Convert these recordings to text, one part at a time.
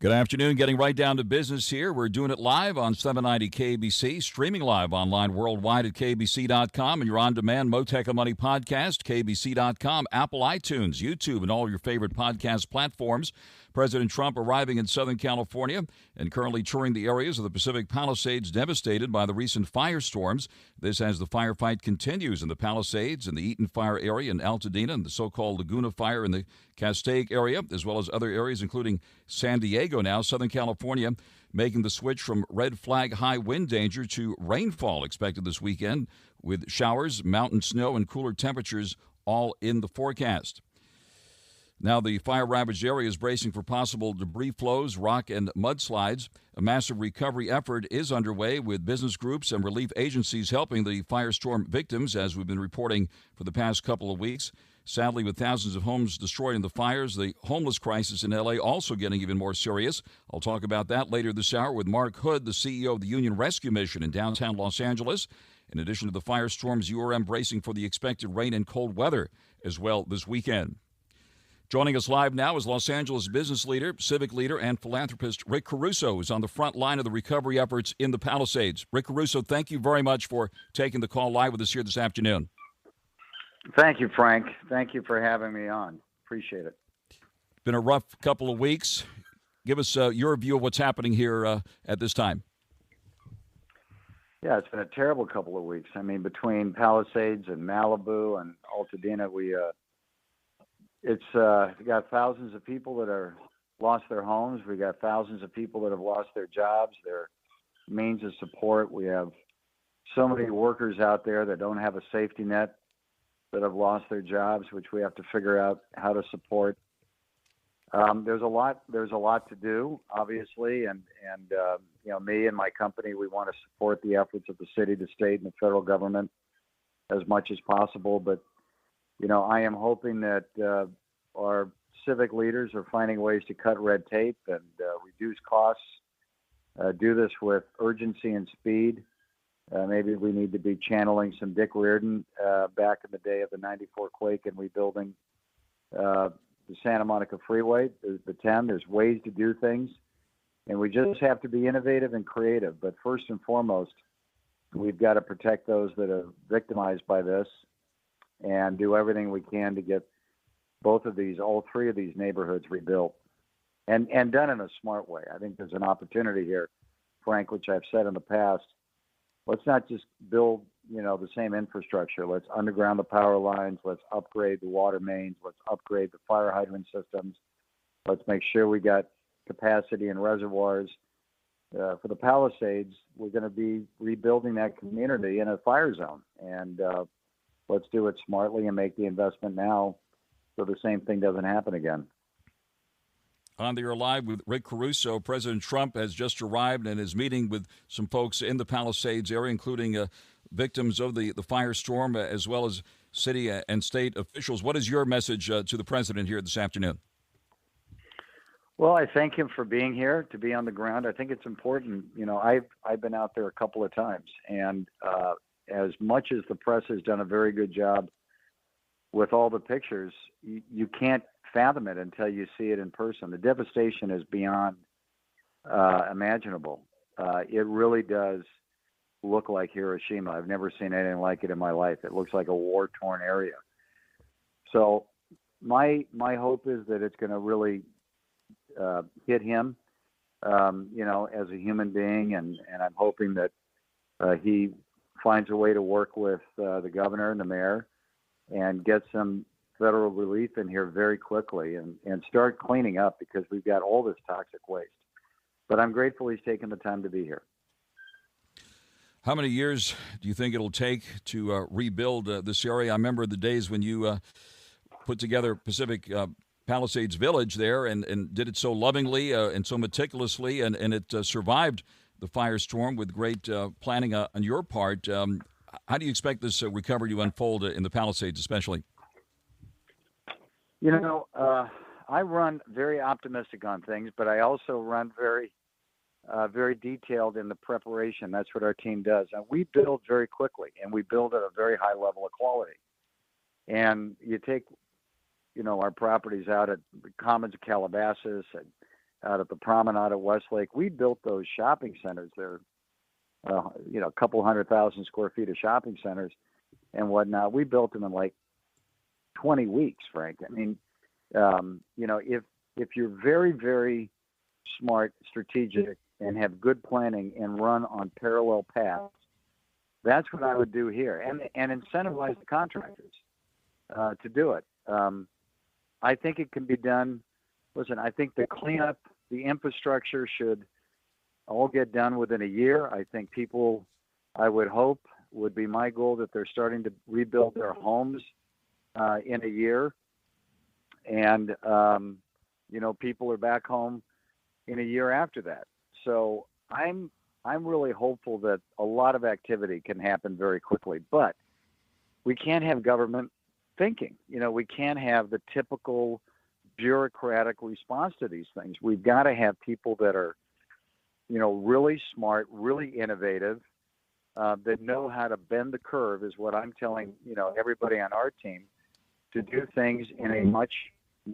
Good afternoon. Getting right down to business here. We're doing it live on 790 KBC, streaming live online worldwide at kbc.com, and your on-demand Mottek On Money podcast, kbc.com, Apple, iTunes, YouTube, and all your favorite podcast platforms. President Trump arriving in Southern California and currently touring the areas of the Pacific Palisades devastated by the recent firestorms. This as the firefight continues in the Palisades and the Eaton Fire area in Altadena and the so-called Laguna Fire in the Castaic area, as well as other areas including San Diego now. Southern California making the switch from red flag high wind danger to rainfall expected this weekend with showers, mountain snow, and cooler temperatures all in the forecast. Now, the fire-ravaged area is bracing for possible debris flows, rock, and mudslides. A massive recovery effort is underway with business groups and relief agencies helping the firestorm victims, as we've been reporting for the past couple of weeks. Sadly, with thousands of homes destroyed in the fires, the homeless crisis in L.A. also getting even more serious. I'll talk about that later this hour with Mark Hood, the CEO of the Union Rescue Mission in downtown Los Angeles. In addition to the firestorms, URM bracing for the expected rain and cold weather as well this weekend. Joining us live now is Los Angeles business leader, civic leader, and philanthropist Rick Caruso, who's on the front line of the recovery efforts in the Palisades. Rick Caruso, thank you very much for taking the call live with us here this afternoon. Thank you, Frank. Thank you for having me on. Appreciate it. Been a rough couple of weeks. Give us your view of what's happening here at this time. Yeah, it's been a terrible couple of weeks. I mean, between Palisades and Malibu and Altadena, we got thousands of people that are lost their homes. We got thousands of people that have lost their jobs, their means of support. We have so many workers out there that don't have a safety net, that have lost their jobs, which we have to figure out how to support. There's a lot to do, obviously, and me and my company, we want to support the efforts of the city, the state, and the federal government as much as possible. But I am hoping that our civic leaders are finding ways to cut red tape and reduce costs, do this with urgency and speed. Maybe we need to be channeling some Dick Reardon back in the day of the 94 quake and rebuilding the Santa Monica Freeway, the 10. There's ways to do things, and we just have to be innovative and creative. But first and foremost, we've got to protect those that are victimized by this and do everything we can to get all three of these neighborhoods rebuilt and done in a smart way. I think there's an opportunity here, Frank, which I've said in the past. Let's not just build, the same infrastructure. Let's underground the power lines. Let's upgrade the water mains. Let's upgrade the fire hydrant systems. Let's make sure we got capacity in reservoirs. For the Palisades, we're going to be rebuilding that community in a fire zone. And let's do it smartly and make the investment now so the same thing doesn't happen again. On the air live with Rick Caruso. President Trump has just arrived and is meeting with some folks in the Palisades area, including victims of the firestorm, as well as city and state officials. What is your message to the president here this afternoon? Well, I thank him for being here, to be on the ground. I think it's important. I've been out there a couple of times, and as much as the press has done a very good job with all the pictures, you can't fathom it until you see it in person. The devastation is beyond imaginable. It really does look like Hiroshima. I've never seen anything like it in my life. It looks like a war-torn area. So my hope is that it's going to really hit him, as a human being, and I'm hoping that he finds a way to work with the governor and the mayor and get some federal relief in here very quickly and start cleaning up, because we've got all this toxic waste. But I'm grateful he's taken the time to be here. How many years do you think it'll take to rebuild this area? I remember the days when you put together Pacific Palisades Village there and did it so lovingly and so meticulously, and it survived the firestorm with great planning on your part. How do you expect this recovery to unfold in the Palisades especially? I run very optimistic on things, but I also run very detailed in the preparation. That's what our team does. And we build very quickly, and we build at a very high level of quality. And you take, our properties out at the Commons of Calabasas and out at the Promenade at Westlake. We built those shopping centers there, a couple 100,000 square feet of shopping centers and whatnot. We built them in like 20 weeks, Frank. I mean, if you're very, very smart, strategic, and have good planning and run on parallel paths, that's what I would do here, and incentivize the contractors to do it. I think it can be done. Listen, I think the cleanup, the infrastructure should all get done within a year. I think people, I would hope, would be my goal that they're starting to rebuild their homes in a year. And, people are back home in a year after that. So I'm really hopeful that a lot of activity can happen very quickly, but we can't have government thinking. We can't have the typical bureaucratic response to these things. We've got to have people that are, really smart, really innovative, that know how to bend the curve, is what I'm telling, everybody on our team, to do things in a much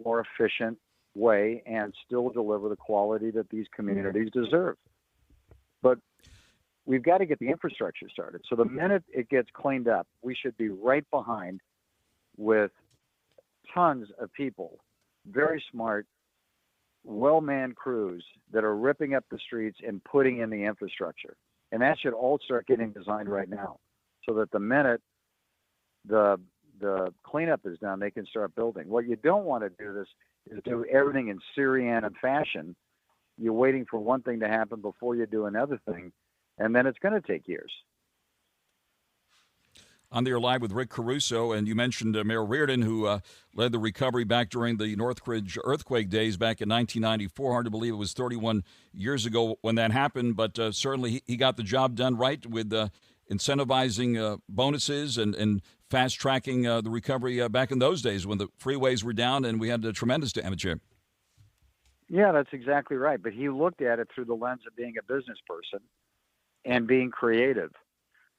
more efficient way and still deliver the quality that these communities deserve. But we've got to get the infrastructure started. So the minute it gets cleaned up, we should be right behind with tons of people, very smart, well-manned crews that are ripping up the streets and putting in the infrastructure. And that should all start getting designed right now, so that the minute the cleanup is done, they can start building. What you don't want to do is do everything in Syrian fashion. You're waiting for one thing to happen before you do another thing, and then it's going to take years. On there live with Rick Caruso, and you mentioned Mayor Reardon, who led the recovery back during the Northridge earthquake days back in 1994. Hard to believe it was 31 years ago when that happened, but certainly he got the job done right with incentivizing bonuses and fast-tracking the recovery back in those days when the freeways were down and we had tremendous damage here. Yeah, that's exactly right. But he looked at it through the lens of being a business person and being creative.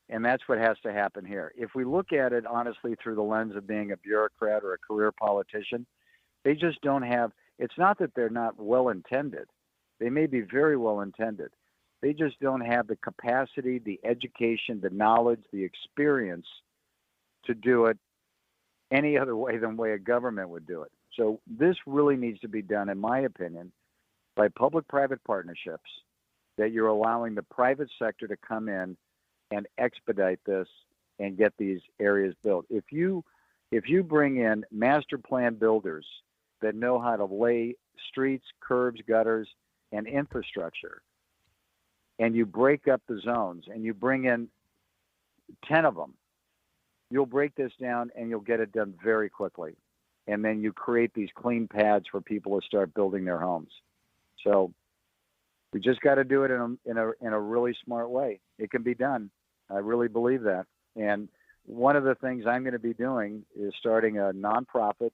And that's what has to happen here. If we look at it honestly through the lens of being a bureaucrat or a career politician, they just don't have, it's not that they're not well-intended. They may be very well-intended. They just don't have the capacity, the education, the knowledge, the experience to do it any other way than the way a government would do it. So this really needs to be done, in my opinion, by public-private partnerships, that you're allowing the private sector to come in and expedite this and get these areas built. If you bring in master plan builders that know how to lay streets, curbs, gutters, and infrastructure, and you break up the zones and you bring in 10 of them, you'll break this down and you'll get it done very quickly. And then you create these clean pads for people to start building their homes. So we just got to do it in a really smart way. It can be done. I really believe that. And one of the things I'm going to be doing is starting a nonprofit.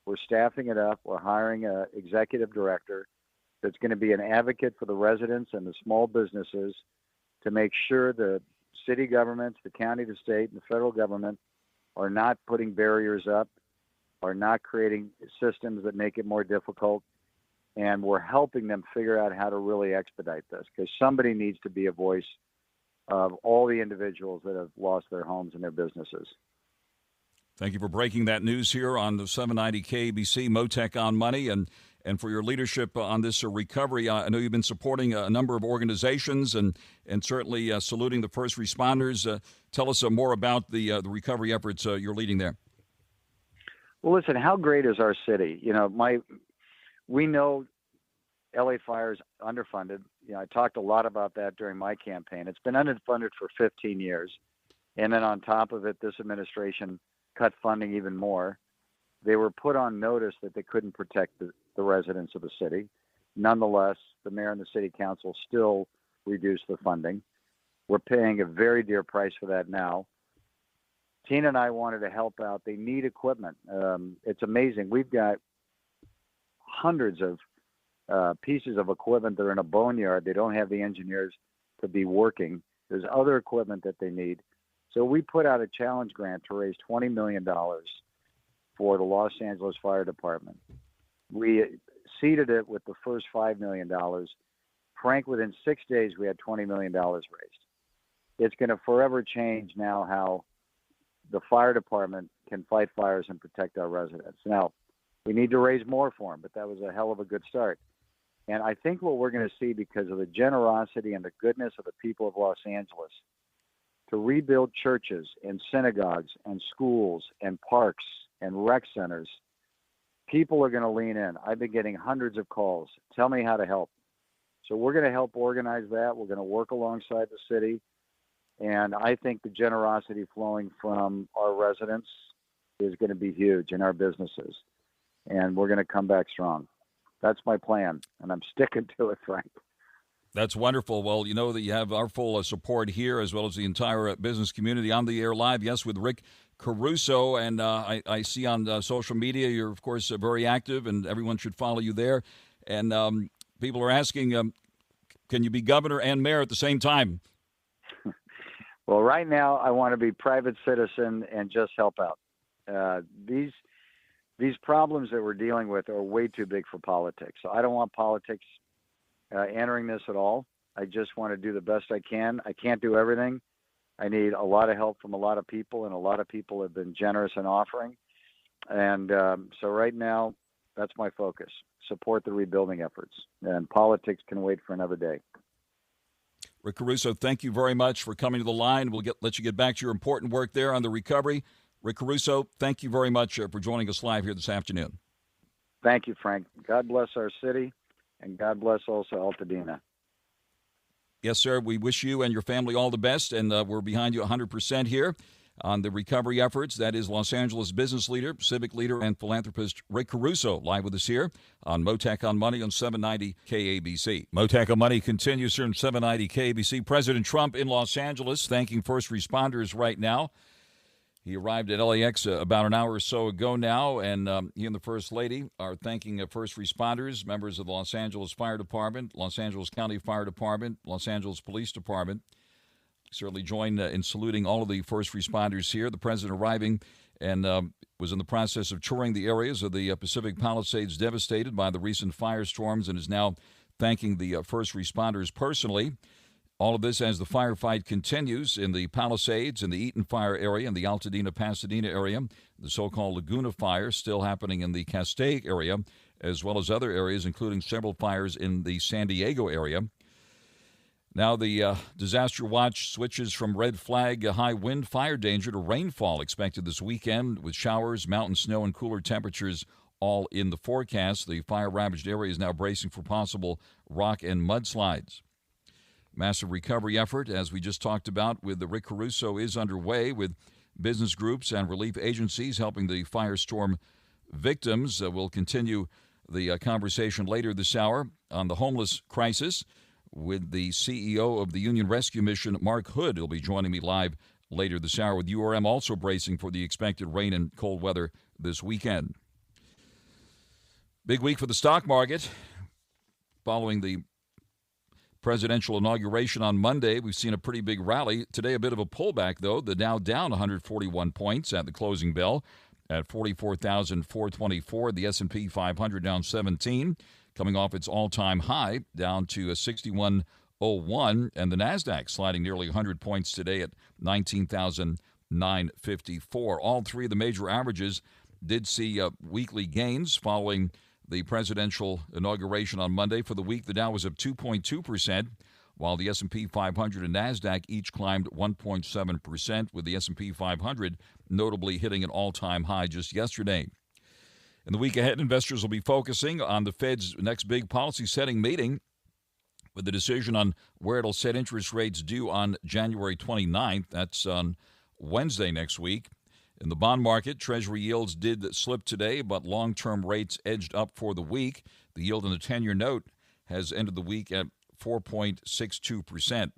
We're staffing it up. We're hiring an executive director that's going to be an advocate for the residents and the small businesses to make sure the city governments, the county, the state, and the federal government are not putting barriers up, are not creating systems that make it more difficult. And we're helping them figure out how to really expedite this, because somebody needs to be a voice of all the individuals that have lost their homes and their businesses. Thank you for breaking that news here on the 790 KBC, Mottek On Money, and for your leadership on this recovery. I know you've been supporting a number of organizations and certainly saluting the first responders. Tell us more about the recovery efforts you're leading there. Well, listen, how great is our city? We know LA Fire is underfunded. I talked a lot about that during my campaign. It's been underfunded for 15 years. And then on top of it, this administration cut funding even more. They were put on notice that they couldn't protect the residents of the city. Nonetheless, the mayor and the city council still reduced the funding. We're paying a very dear price for that now. Tina and I wanted to help out. They need equipment. It's amazing. We've got hundreds of pieces of equipment that are in a boneyard. They don't have the engineers to be working. There's other equipment that they need. So we put out a challenge grant to raise $20 million for the Los Angeles Fire Department. We seeded it with the first $5 million. Frank, within 6 days, we had $20 million raised. It's going to forever change now how the fire department can fight fires and protect our residents. Now, we need to raise more for them, but that was a hell of a good start. And I think what we're going to see, because of the generosity and the goodness of the people of Los Angeles, to rebuild churches and synagogues and schools and parks and rec centers, people are going to lean in. I've been getting hundreds of calls. Tell me how to help. So we're going to help organize that. We're going to work alongside the city. And I think the generosity flowing from our residents is going to be huge in our businesses. And we're going to come back strong. That's my plan, and I'm sticking to it, Frank. That's wonderful. Well, you know that you have our full support here, as well as the entire business community. On the air live, yes, with Rick CARUSO, and I see on social media you're, of course, very active, and everyone should follow you there. And people are asking, can you be governor and mayor at the same time? Well, right now I want to be private citizen and just help out. These problems that we're dealing with are way too big for politics. So I don't want politics entering this at all. I just want to do the best I can. I can't do everything. I need a lot of help from a lot of people, and a lot of people have been generous in offering. And so right now, that's my focus. Support the rebuilding efforts. And politics can wait for another day. Rick CARUSO, thank you very much for coming to the line. We'll let you get back to your important work there on the recovery. Rick CARUSO, thank you very much for joining us live here this afternoon. Thank you, Frank. God bless our city, and God bless also Altadena. Yes, sir. We wish you and your family all the best, and we're behind you 100% here on the recovery efforts. That is Los Angeles business leader, civic leader, and philanthropist Rick CARUSO live with us here on Mottek On Money on 790 KABC. Mottek On Money continues here on 790 KABC. President Trump in Los Angeles thanking first responders right now. He arrived at LAX about an hour or so ago now, and he and the First Lady are thanking first responders, members of the Los Angeles Fire Department, Los Angeles County Fire Department, Los Angeles Police Department. Certainly joined in saluting all of the first responders here. The president arriving and was in the process of touring the areas of the Pacific Palisades devastated by the recent firestorms, and is now thanking the first responders personally. All of this as the firefight continues in the Palisades, in the Eaton Fire area, in the Altadena-Pasadena area, the so-called Laguna Fire still happening in the Castaic area, as well as other areas, including several fires in the San Diego area. Now the disaster watch switches from red flag high wind fire danger to rainfall expected this weekend, with showers, mountain snow, and cooler temperatures all in the forecast. The fire-ravaged area is now bracing for possible rock and mudslides. Massive recovery effort, as we just talked about with the Rick CARUSO, is underway, with business groups and relief agencies helping the firestorm victims. We'll continue the conversation later this hour on the homeless crisis with the CEO of the Union Rescue Mission, Mark Hood. He'll be joining me live later this hour, with URM also bracing for the expected rain and cold weather this weekend. Big week for the stock market. Following the presidential inauguration on Monday, we've seen a pretty big rally. Today, a bit of a pullback, though. The Dow down 141 points at the closing bell at 44,424. The S&P 500 down 17, coming off its all-time high, down to 6101. And the NASDAQ sliding nearly 100 points today at 19,954. All three of the major averages did see weekly gains following the presidential inauguration on Monday. For the week, the Dow was up 2.2%, while the S&P 500 and NASDAQ each climbed 1.7%, with the S&P 500 notably hitting an all-time high just yesterday. In the week ahead, investors will be focusing on the Fed's next big policy-setting meeting, with the decision on where it'll set interest rates due on January 29th. That's on Wednesday next week. In the bond market, Treasury yields did slip today, but long-term rates edged up for the week. The yield on the 10-year note has ended the week at 4.62%.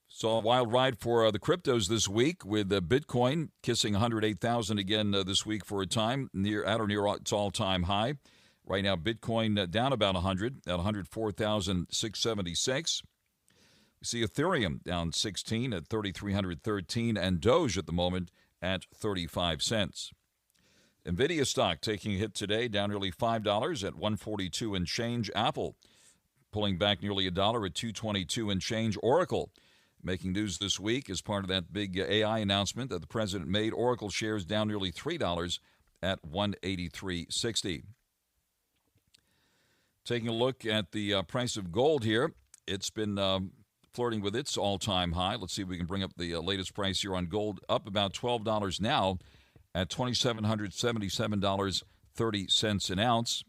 Saw a wild ride for the cryptos this week, with Bitcoin kissing 108,000 again this week for a time, at or near its all-time high. Right now, Bitcoin down about 100 at 104,676. We see Ethereum down 16 at 3,313, and Doge at the moment at 35 cents. NVIDIA stock taking a hit today, down nearly $5 at 142 and change. Apple pulling back nearly $1 at 222 and change. Oracle making news this week as part of that big AI announcement that the president made. Oracle shares down nearly $3 at 183.60. Taking a look at the price of gold here, it's been flirting with its all-time high. Let's see if we can bring up the latest price here on gold, up about $12 now at $2,777.30 an ounce.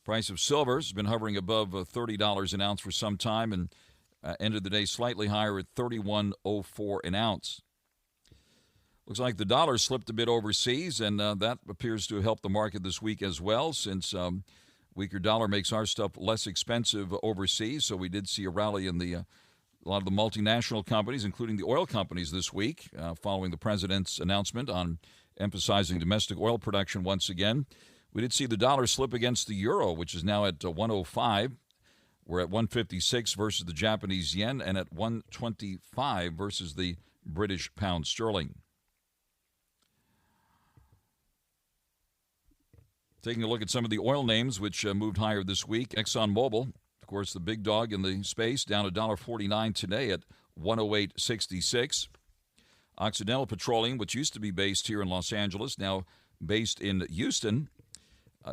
Price of silver has been hovering above $30 an ounce for some time and ended the day slightly higher at $31.04 an ounce. Looks like the dollar slipped a bit overseas, and that appears to help the market this week as well, since weaker dollar makes our stuff less expensive overseas. So we did see a rally in a lot of the multinational companies, including the oil companies this week, following the president's announcement on emphasizing domestic oil production once again. We did see the dollar slip against the euro, which is now at 105. We're at 156 versus the Japanese yen and at 125 versus the British pound sterling. Taking a look at some of the oil names which moved higher this week. ExxonMobil, of course, the big dog in the space, down $1.49 today at 108.66. Occidental Petroleum, which used to be based here in Los Angeles, now based in Houston,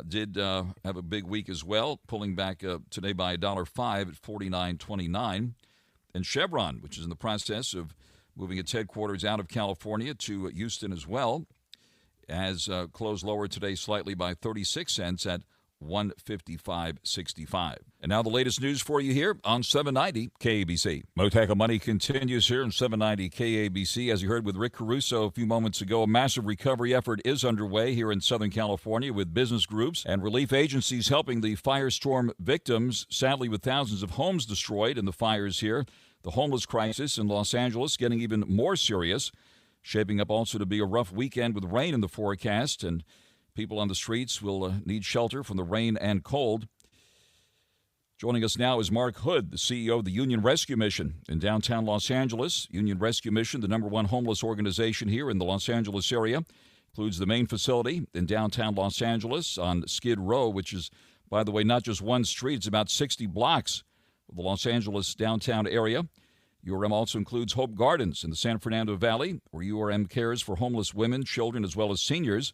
did have a big week as well, pulling back today by $1.05 at 49.29. And Chevron, which is in the process of moving its headquarters out of California to Houston as well, has closed lower today slightly by 36 cents at 155.65. And now the latest news for you here on 790 KABC. Mottek On Money continues here on 790 KABC. As you heard with Rick Caruso a few moments ago, a massive recovery effort is underway here in Southern California with business groups and relief agencies helping the firestorm victims. Sadly, with thousands of homes destroyed in the fires here, the homeless crisis in Los Angeles getting even more serious, shaping up also to be a rough weekend with rain in the forecast, and people on the streets will need shelter from the rain and cold. Joining us now is Mark Hood, the CEO of the Union Rescue Mission in downtown Los Angeles. Union Rescue Mission, the #1 homeless organization here in the Los Angeles area, includes the main facility in downtown Los Angeles on Skid Row, which is, by the way, not just one street. It's about 60 blocks of the Los Angeles downtown area. URM also includes Hope Gardens in the San Fernando Valley, where URM cares for homeless women, children, as well as seniors.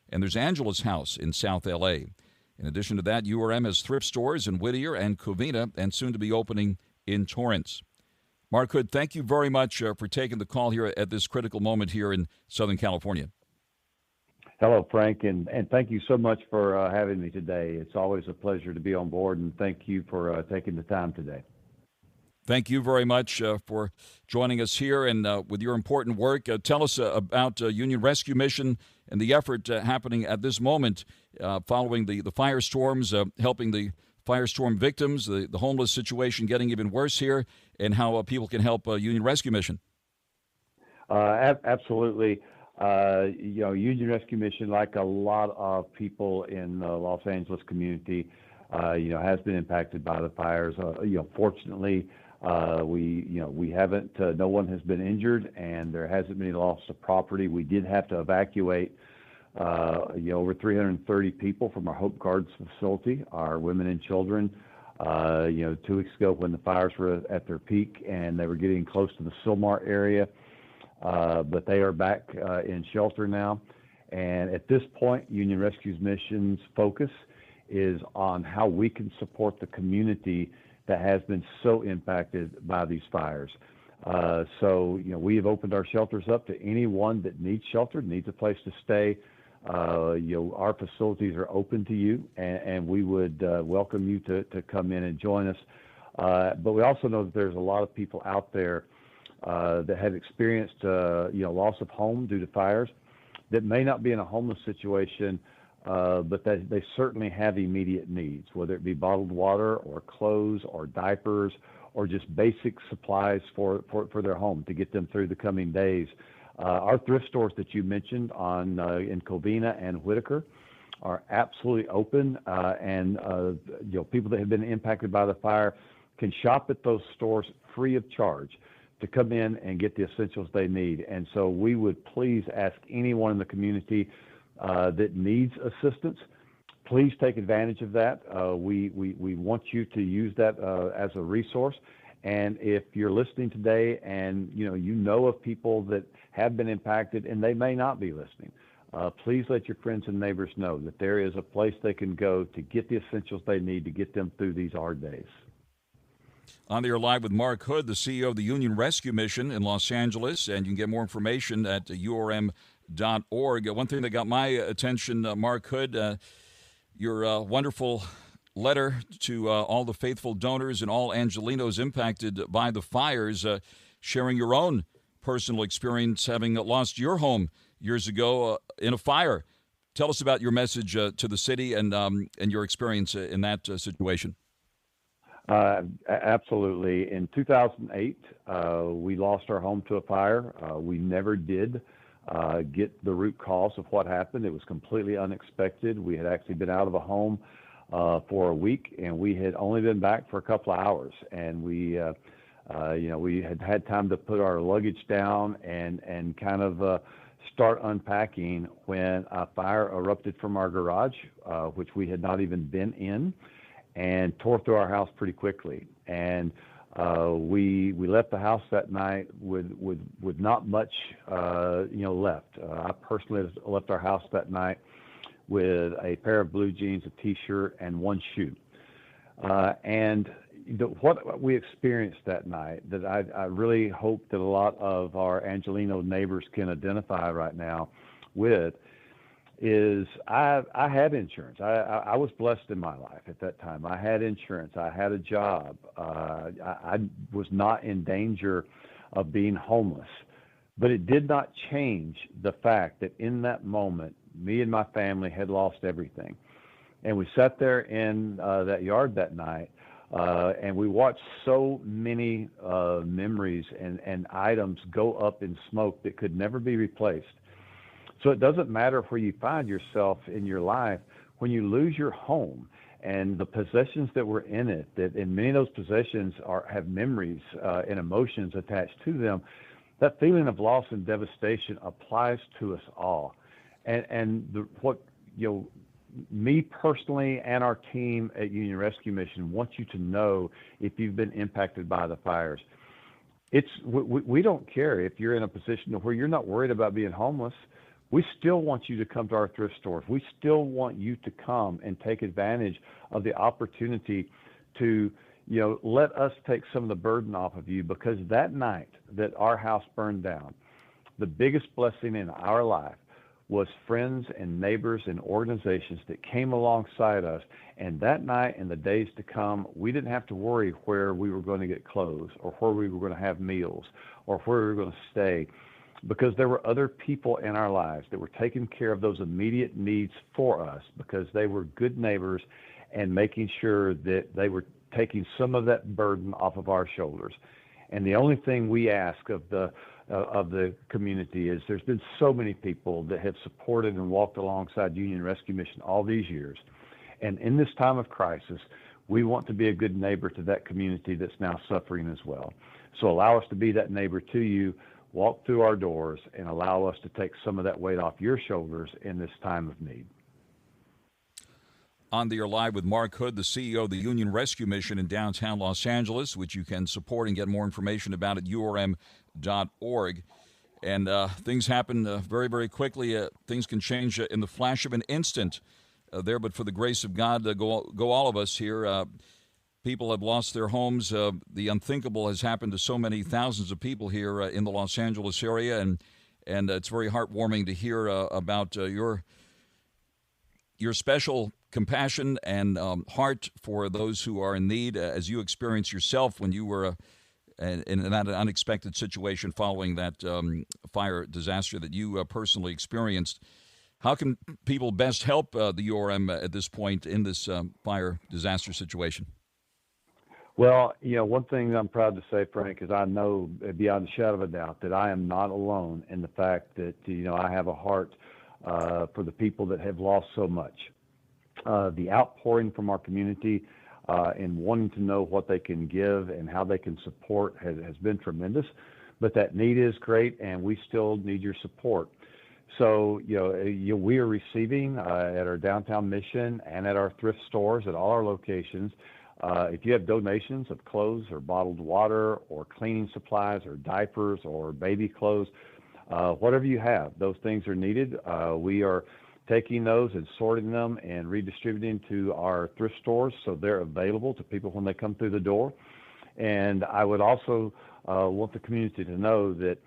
And there's Angela's House in South L.A. In addition to that, URM has thrift stores in Whittier and Covina, and soon to be opening in Torrance. Mark Hood, thank you very much for taking the call here at this critical moment here in Southern California. Hello, Frank, and thank you so much for having me today. It's always a pleasure to be on board, and thank you for taking the time today. Thank you very much for joining us here and with your important work. Tell us about Union Rescue Mission and the effort happening at this moment following the firestorms, helping the firestorm victims, the homeless situation getting even worse here, and how people can help Union Rescue Mission. Absolutely. Union Rescue Mission, like a lot of people in the Los Angeles community, has been impacted by the fires. Fortunately, we haven't, no one has been injured, and there hasn't been any loss of property. We did have to evacuate, over 330 people from our Hope Gardens facility, our women and children, 2 weeks ago when the fires were at their peak and they were getting close to the Silmar area. But they are back in shelter now. And at this point, Union Rescue Mission's focus is on how we can support the community that has been so impacted by these fires. So we have opened our shelters up to anyone that needs shelter, needs a place to stay. Our facilities are open to you, and we would welcome you to come in and join us. But we also know that there's a lot of people out there that have experienced loss of home due to fires that may not be in a homeless situation, but they certainly have immediate needs, whether it be bottled water or clothes or diapers or just basic supplies for their home to get them through the coming days. Our thrift stores that you mentioned in Covina and Whitaker are absolutely open, and people that have been impacted by the fire can shop at those stores free of charge to come in and get the essentials they need. And so we would please ask anyone in the community that needs assistance, please take advantage of that. We want you to use that as a resource. And if you're listening today and you know of people that have been impacted and they may not be listening, please let your friends and neighbors know that there is a place they can go to get the essentials they need to get them through these hard days. On the air live with Mark Hood, the CEO of the Union Rescue Mission in Los Angeles, and you can get more information at urm.org. One thing that got my attention, Mark Hood, your wonderful letter to all the faithful donors and all Angelenos impacted by the fires, sharing your own personal experience having lost your home years ago in a fire. Tell us about your message to the city and your experience in that situation. Absolutely. In 2008, we lost our home to a fire. We never did get the root cause of what happened. It was completely unexpected. We had actually been out of a home for a week, and we had only been back for a couple of hours. And we had time to put our luggage down and kind of start unpacking when a fire erupted from our garage, which we had not even been in, and tore through our house pretty quickly. And we left the house that night with not much left. I personally left our house that night with a pair of blue jeans, a T-shirt, and one shoe. And what we experienced that night that I really hope that a lot of our Angeleno neighbors can identify right now with is I had insurance. I was blessed in my life at that time. I had insurance. I had a job. I was not in danger of being homeless. But it did not change the fact that in that moment, me and my family had lost everything. And we sat there in that yard that night, and we watched so many memories and items go up in smoke that could never be replaced. So it doesn't matter where you find yourself in your life, when you lose your home and the possessions that were in it, and many of those possessions have memories and emotions attached to them, that feeling of loss and devastation applies to us all. Me personally and our team at Union Rescue Mission want you to know, if you've been impacted by the fires, we don't care if you're in a position where you're not worried about being homeless. We still want you to come to our thrift stores. We still want you to come and take advantage of the opportunity to, let us take some of the burden off of you, because that night that our house burned down, the biggest blessing in our life was friends and neighbors and organizations that came alongside us. And that night and the days to come, we didn't have to worry where we were going to get clothes or where we were going to have meals or where we were going to stay, because there were other people in our lives that were taking care of those immediate needs for us, because they were good neighbors and making sure that they were taking some of that burden off of our shoulders. And the only thing we ask of the community is, there's been so many people that have supported and walked alongside Union Rescue Mission all these years. And in this time of crisis, we want to be a good neighbor to that community that's now suffering as well. So allow us to be that neighbor to you. Walk through our doors and allow us to take some of that weight off your shoulders in this time of need. On the air live with Mark Hood, the CEO of the Union Rescue Mission in downtown Los Angeles, which you can support and get more information about at urm.org. And things happen very, very quickly. Things can change in the flash of an instant there, but for the grace of God, go all of us here. People have lost their homes. The unthinkable has happened to so many thousands of people here in the Los Angeles area, and it's very heartwarming to hear about your special compassion and heart for those who are in need, as you experienced yourself when you were in that unexpected situation following that fire disaster that you personally experienced. How can people best help the URM at this point in this fire disaster situation? Well, one thing I'm proud to say, Frank, is I know beyond a shadow of a doubt that I am not alone in the fact that, I have a heart for the people that have lost so much. The outpouring from our community and wanting to know what they can give and how they can support has been tremendous. But that need is great, and we still need your support. So, we are receiving at our downtown Mission and at our thrift stores at all our locations. If you have donations of clothes or bottled water or cleaning supplies or diapers or baby clothes, whatever you have, those things are needed. We are taking those and sorting them and redistributing to our thrift stores so they're available to people when they come through the door. And I would also want the community to know that,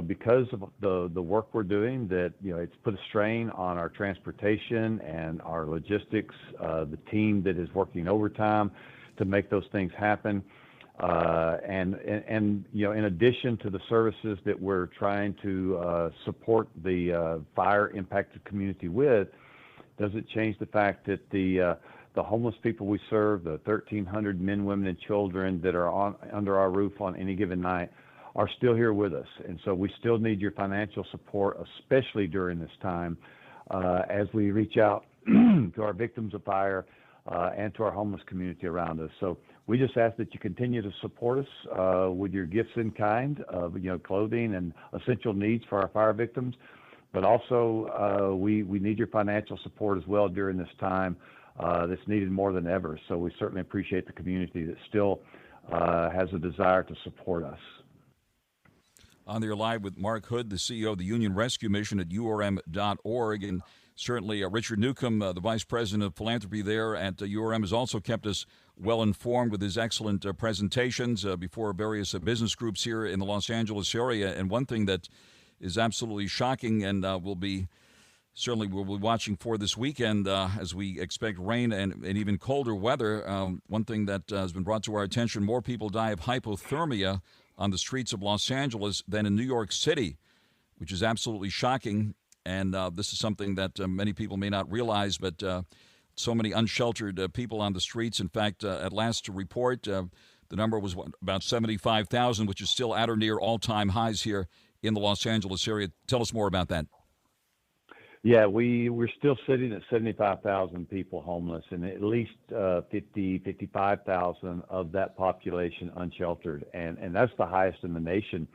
because of the work we're doing, that, it's put a strain on our transportation and our logistics, the team that is working overtime to make those things happen. And in addition to the services that we're trying to support the fire impacted community with, doesn't change the fact that the homeless people we serve, the 1,300 men, women, and children that are under our roof on any given night, are still here with us. And so we still need your financial support, especially during this time, as we reach out to our victims of fire and to our homeless community around us. So we just ask that you continue to support us with your gifts in kind of, clothing and essential needs for our fire victims. But also, we need your financial support as well during this time that's needed more than ever. So we certainly appreciate the community that still has a desire to support us. On there live with Mark Hood, the CEO of the Union Rescue Mission at urm.org. And certainly Richard Newcomb, the Vice President of Philanthropy there at URM, has also kept us well informed with his excellent presentations before various business groups here in the Los Angeles area. And one thing that is absolutely shocking, and we'll be watching for this weekend as we expect rain and even colder weather. One thing that has been brought to our attention, more people die of hypothermia on the streets of Los Angeles than in New York City, which is absolutely shocking. And this is something that many people may not realize, but so many unsheltered people on the streets. In fact, at last report, the number was about 75,000, which is still at or near all-time highs here in the Los Angeles area. Tell us more about that. Yeah, we're still sitting at 75,000 people homeless, and at least 55,000 of that population unsheltered. And that's the highest in the nation.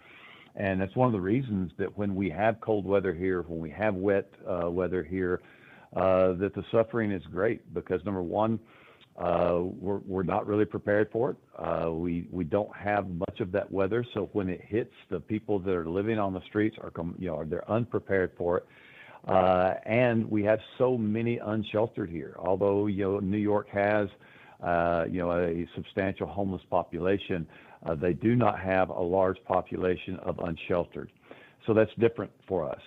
And that's one of the reasons that when we have cold weather here, when we have wet weather here, that the suffering is great because, number one, we're not really prepared for it. We don't have much of that weather. So when it hits, the people that are living on the streets they're unprepared for it. And we have so many unsheltered here. Although, New York has, a substantial homeless population, they do not have a large population of unsheltered. So that's different for us.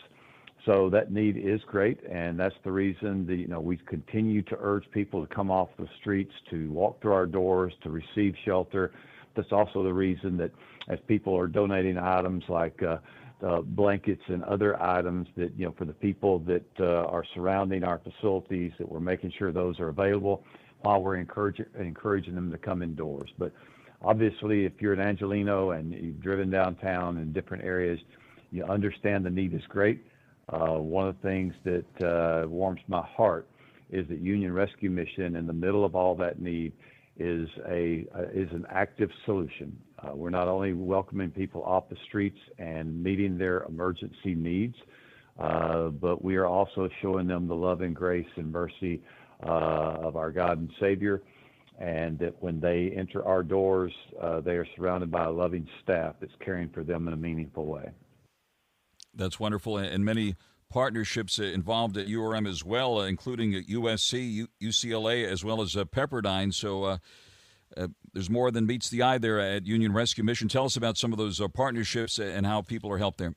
So that need is great, and that's the reason that, we continue to urge people to come off the streets, to walk through our doors, to receive shelter. That's also the reason that as people are donating items like blankets and other items that, for the people that are surrounding our facilities, that we're making sure those are available while we're encouraging them to come indoors. But obviously, if you're an Angelino and you've driven downtown in different areas, you understand the need is great. One of the things that warms my heart is that Union Rescue Mission, in the middle of all that need, is an active solution. We're not only welcoming people off the streets and meeting their emergency needs, but we are also showing them the love and grace and mercy of our God and Savior, and that when they enter our doors, they are surrounded by a loving staff that's caring for them in a meaningful way. That's wonderful, and many partnerships involved at URM as well, including USC, UCLA, as well as Pepperdine. So there's more than meets the eye there at Union Rescue Mission. Tell us about some of those partnerships and how people are helped there.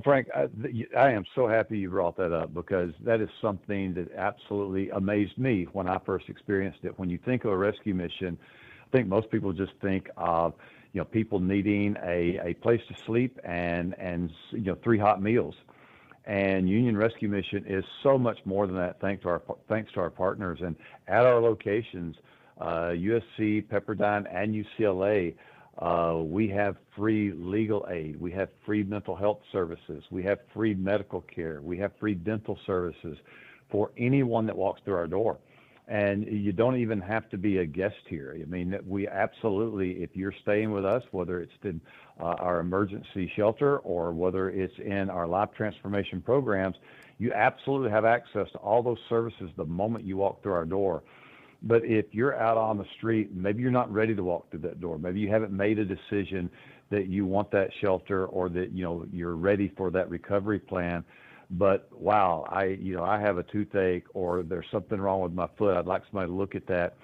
Frank, I am so happy you brought that up because that is something that absolutely amazed me when I first experienced it. When you think of a rescue mission, I think most people just think of people needing a place to sleep and 3 hot meals. And Union Rescue Mission is so much more than that, thanks to our partners. And at our locations, USC, Pepperdine, and UCLA, we have free legal aid. We have free mental health services. We have free medical care. We have free dental services for anyone that walks through our door. And you don't even have to be a guest here. I mean, we absolutely, if you're staying with us, whether it's in our emergency shelter or whether it's in our life transformation programs, you absolutely have access to all those services the moment you walk through our door. But if you're out on the street, maybe you're not ready to walk through that door. Maybe you haven't made a decision that you want that shelter or that, you're ready for that recovery plan. But wow, I have a toothache or there's something wrong with my foot. I'd like somebody to look at that.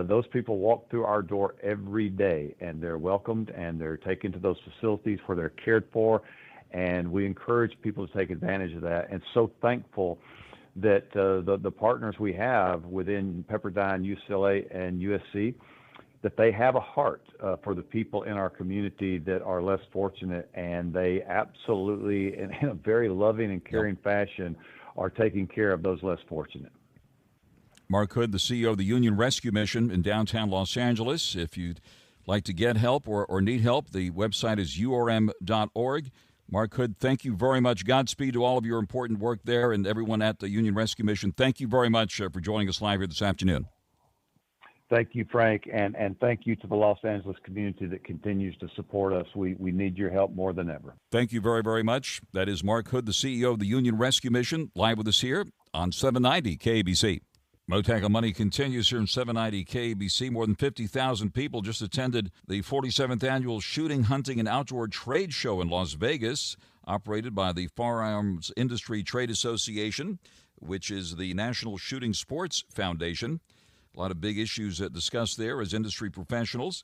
Those people walk through our door every day, and they're welcomed and they're taken to those facilities where they're cared for. And we encourage people to take advantage of that. And so thankful that the partners we have within Pepperdine, UCLA, and USC, that they have a heart for the people in our community that are less fortunate, and they absolutely, in a very loving and caring fashion, are taking care of those less fortunate. Mark Hood, the CEO of the Union Rescue Mission in downtown Los Angeles. If you'd like to get help or need help, the website is urm.org. Mark Hood, thank you very much. Godspeed to all of your important work there and everyone at the Union Rescue Mission. Thank you very much for joining us live here this afternoon. Thank you, Frank, and thank you to the Los Angeles community that continues to support us. We need your help more than ever. Thank you very, very much. That is Mark Hood, the CEO of the Union Rescue Mission, live with us here on 790 KBC. Mottek On Money continues here in 790 KBC. More than 50,000 people just attended the 47th Annual Shooting, Hunting, and Outdoor Trade Show in Las Vegas, operated by the Firearms Industry Trade Association, which is the National Shooting Sports Foundation. A lot of big issues discussed there as industry professionals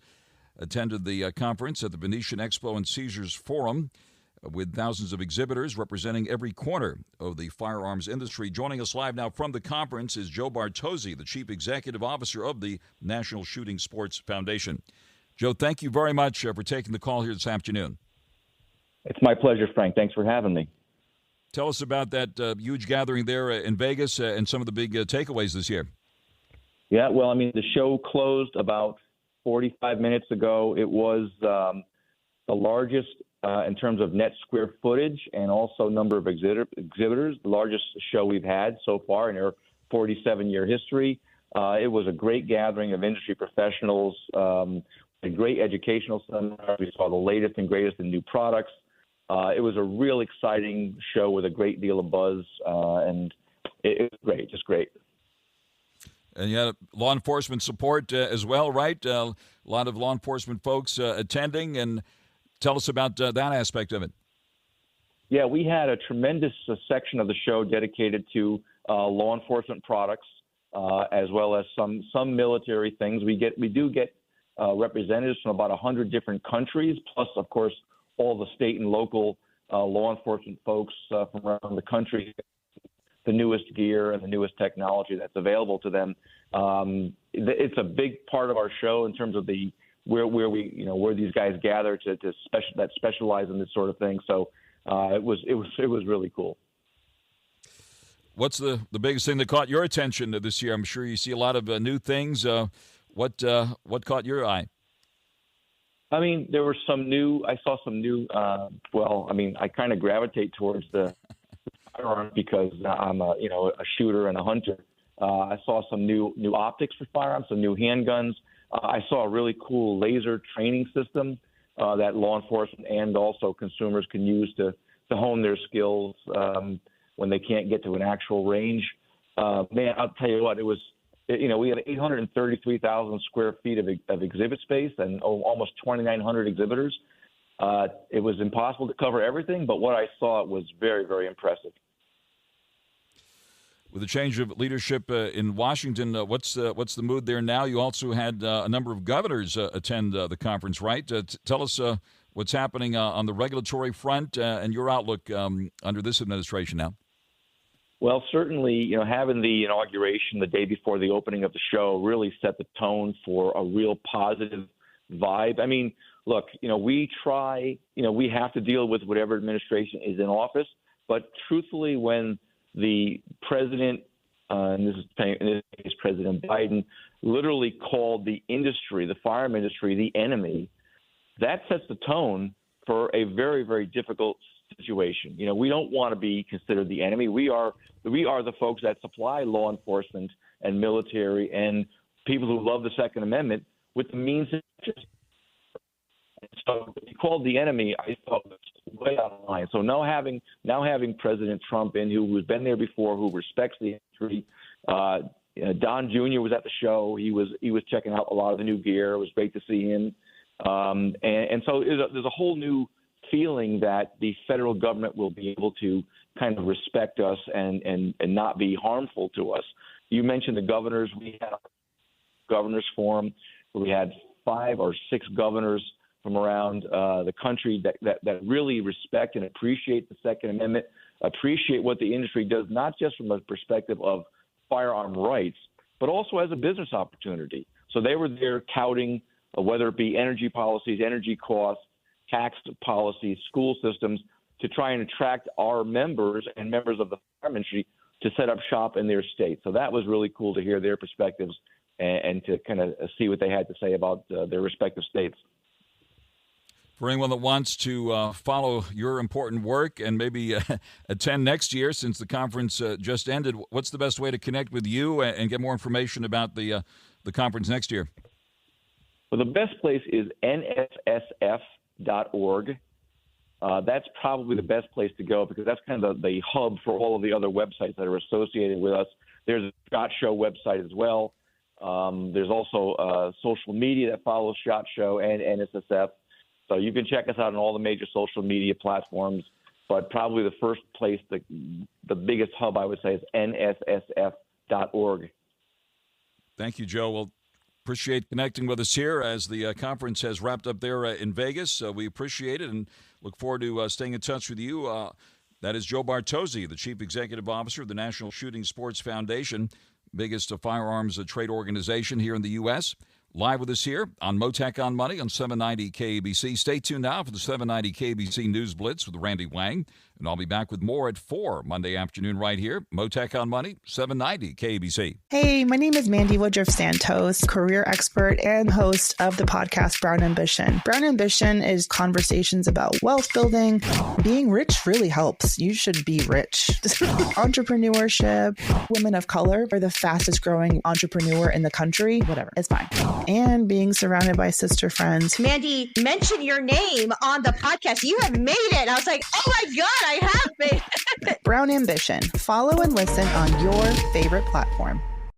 attended the conference at the Venetian Expo and Caesars Forum with thousands of exhibitors representing every corner of the firearms industry. Joining us live now from the conference is Joe Bartozzi, the Chief Executive Officer of the National Shooting Sports Foundation. Joe, thank you very much for taking the call here this afternoon. It's my pleasure, Frank. Thanks for having me. Tell us about that huge gathering there in Vegas and some of the big takeaways this year. Yeah, well, I mean, the show closed about 45 minutes ago. It was the largest in terms of net square footage and also number of exhibitors, the largest show we've had so far in our 47-year history. It was a great gathering of industry professionals, a great educational seminar. We saw the latest and greatest in new products. It was a real exciting show with a great deal of buzz, and it was great, just great. And you had law enforcement support as well, right? A lot of law enforcement folks attending. And tell us about that aspect of it. Yeah, we had a tremendous section of the show dedicated to law enforcement products, as well as some military things. We do get representatives from about 100 different countries, plus, of course, all the state and local law enforcement folks from around the country. The newest gear and the newest technology that's available to them. It's a big part of our show in terms of where these guys gather that specialize in this sort of thing. So it was really cool. What's the biggest thing that caught your attention this year? I'm sure you see a lot of new things. What caught your eye? I mean, I saw some new. I kind of gravitate towards the firearms because I'm a shooter and a hunter. I saw some new optics for firearms, some new handguns. I saw a really cool laser training system that law enforcement and also consumers can use to hone their skills when they can't get to an actual range. Man, I'll tell you what, we had 833,000 square feet of exhibit space and almost 2,900 exhibitors. It was impossible to cover everything, but what I saw was very, very impressive. With the change of leadership in Washington, what's the mood there now? You also had a number of governors attend the conference, right? Tell us what's happening on the regulatory front and your outlook under this administration now. Well, certainly, having the inauguration the day before the opening of the show really set the tone for a real positive vibe. I mean, look, we have to deal with whatever administration is in office, but truthfully, when the president, in this case President Biden, literally called the industry, the firearm industry, the enemy, that sets the tone for a very, very difficult situation. We don't want to be considered the enemy. We are the folks that supply law enforcement and military and people who love the Second Amendment with the means and just. So he called the enemy, I thought, was way out of line. So now having President Trump in, who has been there before, who respects the history. Don Jr. was at the show. He was checking out a lot of the new gear. It was great to see him. And so there's a whole new feeling that the federal government will be able to kind of respect us and not be harmful to us. You mentioned the governors. We had a governors forum where we had 5 or 6 governors from around the country that really respect and appreciate the Second Amendment, appreciate what the industry does, not just from a perspective of firearm rights, but also as a business opportunity. So they were there touting whether it be energy policies, energy costs, tax policies, school systems, to try and attract our members and members of the firearm industry to set up shop in their state. So that was really cool to hear their perspectives and to kind of see what they had to say about their respective states. For anyone that wants to follow your important work and maybe attend next year, since the conference just ended, what's the best way to connect with you and get more information about the conference next year? Well, the best place is nssf.org. That's probably the best place to go because that's kind of the hub for all of the other websites that are associated with us. There's a SHOT Show website as well. There's also social media that follows SHOT Show and NSSF. So you can check us out on all the major social media platforms, but probably the first place, the biggest hub, I would say, is nssf.org. Thank you, Joe. Well, appreciate connecting with us here as the conference has wrapped up there in Vegas. We appreciate it and look forward to staying in touch with you. That is Joe Bartozzi, the Chief Executive Officer of the National Shooting Sports Foundation, biggest firearms trade organization here in the U.S., live with us here on Mottek On Money on 790 KABC. Stay tuned now for the 790 KABC News Blitz with Randy Wang, and I'll be back with more at 4 Monday afternoon right here. Mottek On Money, 790 KABC. Hey, my name is Mandy Woodruff Santos, career expert and host of the podcast Brown Ambition. Brown Ambition is conversations about wealth building. Being rich really helps. You should be rich. Entrepreneurship. Women of color are the fastest growing entrepreneur in the country. Whatever, it's fine. And being surrounded by sister friends. Mandy, mention your name on the podcast. You have made it. I was like, oh my God, I have made it. Brown Ambition. Follow and listen on your favorite platform.